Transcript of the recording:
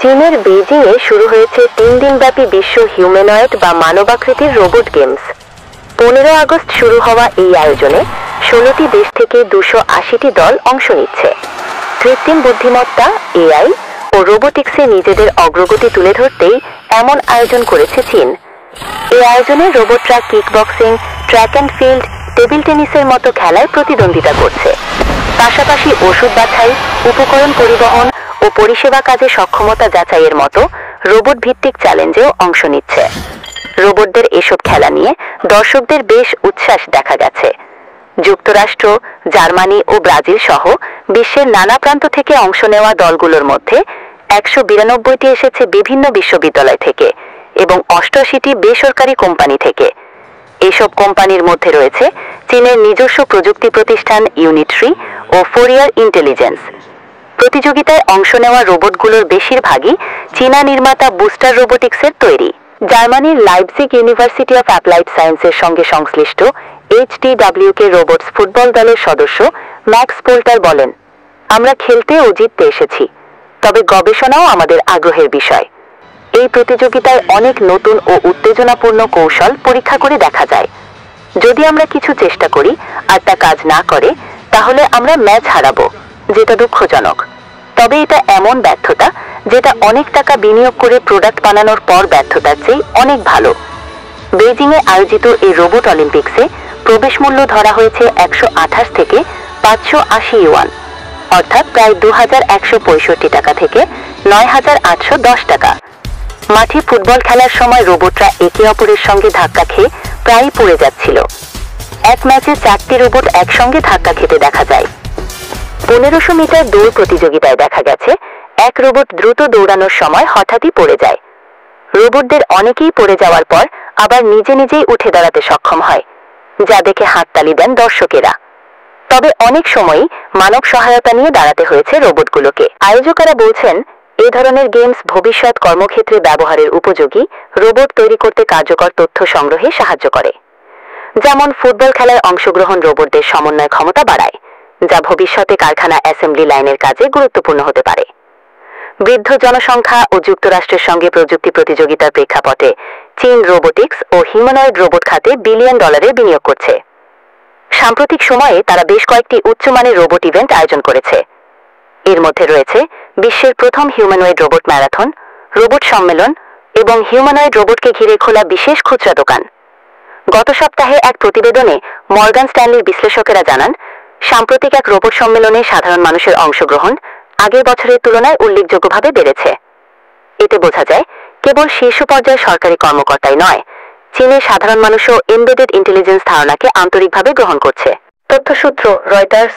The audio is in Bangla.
চীনের বেইজিংয়ে শুরু হয়েছে 3 দিনব্যাপী বিশ্ব হিউম্যানয়েড বা মানবাকৃতির রোবট গেমস। 15 আগস্ট শুরু হওয়া এই আয়োজনে 16টি দেশ থেকে 280টি দল অংশ নিচ্ছে। কৃত্রিম বুদ্ধিমত্তা, এআই ও রোবোটিক্সে নিজেদের অগ্রগতি তুলে ধরতেই এমন আয়োজন করেছে চীন। এই আয়োজনে রোবটরা kickboxing, track and field, table টেনিসের মতো খেলায় প্রতিদ্বন্দ্বিতা করছে। পাশাপাশি ওষুধ বাছাই, উপকরণ পরিবহন ও পরিষেবা কাজে সক্ষমতা যাচাইয়ের মতো রোবট ভিত্তিক চ্যালেঞ্জেও অংশ নিচ্ছে। রোবটদের এসব খেলা নিয়ে দর্শকদের বেশ উচ্ছ্বাস দেখা গেছে। যুক্তরাষ্ট্র, জার্মানি ও ব্রাজিল সহ বিশ্বের নানা প্রান্ত থেকে অংশ নেওয়া দলগুলোর মধ্যে 192টি এসেছে বিভিন্ন বিশ্ববিদ্যালয় থেকে এবং 88টি বেসরকারি কোম্পানি থেকে। এসব কোম্পানির মধ্যে রয়েছে চীনের নিজস্ব প্রযুক্তি প্রতিষ্ঠান ইউনিট্রি ও ফোরিয়ার ইন্টেলিজেন্স। প্রতিযোগিতায় অংশ নেওয়া রোবটগুলোর বেশিরভাগই চীনা নির্মাতা বুস্টার রোবোটিক্সের তৈরি। জার্মানির লাইপজিগ ইউনিভার্সিটি অফ অ্যাপ্লাইড সায়েন্সের সঙ্গে সংশ্লিষ্ট HTWK রোবটস ফুটবল দলের সদস্য ম্যাক্স পোল্টার বলেন, আমরা খেলতে ও জিততে এসেছি, তবে গবেষণাও আমাদের আগ্রহের বিষয়। এই প্রতিযোগিতায় অনেক নতুন ও উত্তেজনাপূর্ণ কৌশল পরীক্ষা করে দেখা যায়। যদি আমরা কিছু চেষ্টা করি আর তা কাজ না করে, তাহলে আমরা ম্যাচ হারাবো, যেটা দুঃখজনক। তবে এটা এমন ব্যর্থতা যেটা অনেক টাকা বিনিয়োগ করে প্রোডাক্ট বানানোর পর ব্যর্থতার চেয়ে অনেক ভালো। বেইজিংয়ে আয়োজিত এই রোবট অলিম্পিক্সে প্রবেশ মূল্য ধরা হয়েছে 128 থেকে 580 ইউয়ান, অর্থাৎ প্রায় 2165 টাকা থেকে 9810 টাকা। মাঠে ফুটবল খেলার সময় রোবটরা একে অপরের সঙ্গে ধাক্কা খেয়ে প্রায়ই পড়ে যাচ্ছিল। এক ম্যাচে 4টি রোবট একসঙ্গে ধাক্কা খেতে দেখা যায়। 1500 মিটার দৌড় প্রতিযোগিতায় দেখা গেছে এক রোবট দ্রুত দৌড়ানোর সময় হঠাৎই পড়ে যায়। রোবটদের অনেকেই পড়ে যাওয়ার পর আবার নিজে নিজেই উঠে দাঁড়াতে সক্ষম হয়, যা দেখে হাততালি দেন দর্শকেরা। তবে অনেক সময়ই মানব সহায়তা নিয়ে দাঁড়াতে হয়েছে রোবটগুলোকে। আয়োজকেরা বলছেন, এই ধরনের গেমস ভবিষ্যৎ কর্মক্ষেত্রে ব্যবহারের উপযোগী রোবট তৈরি করতে কার্যকর তথ্য সংগ্রহে সাহায্য করে। যেমন ফুটবল খেলায় অংশগ্রহণ রোবটদের সমন্বয় ক্ষমতা বাড়ায়, যা ভবিষ্যতে কারখানা অ্যাসেম্বলি লাইনের কাজে গুরুত্বপূর্ণ হতে পারে। বৃদ্ধ জনসংখ্যা ও যুক্তরাষ্ট্রের সঙ্গে প্রযুক্তি প্রতিযোগিতার প্রেক্ষাপটে চীন রোবোটিক্স ও হিউম্যানয়েড রোবট খাতে বিলিয়ন ডলারের বিনিয়োগ করছে। সাম্প্রতিক সময়ে তারা বেশ কয়েকটি উচ্চমানের রোবট ইভেন্ট আয়োজন করেছে। এর মধ্যে রয়েছে বিশ্বের প্রথম হিউম্যানয়েড রোবট ম্যারাথন, রোবট সম্মেলন এবং হিউম্যানয়েড রোবটকে ঘিরে খোলা বিশেষ খুচরা দোকান। গত সপ্তাহে এক প্রতিবেদনে মর্গান স্ট্যানলির বিশ্লেষকেরা জানান, সাম্প্রতিক এক রোবট সম্মেলনে সাধারণ মানুষের অংশগ্রহণ আগের বছরের তুলনায় উল্লেখযোগ্যভাবে বেড়েছে। এতে বোঝা যায়, কেবল শীর্ষ পর্যায়ের সরকারি কর্মকর্তাই নয়, চীনের সাধারণ মানুষও এমবেডেড ইন্টেলিজেন্স ধারণাকে আন্তরিকভাবে গ্রহণ করছে। তথ্যসূত্র রয়টার্স।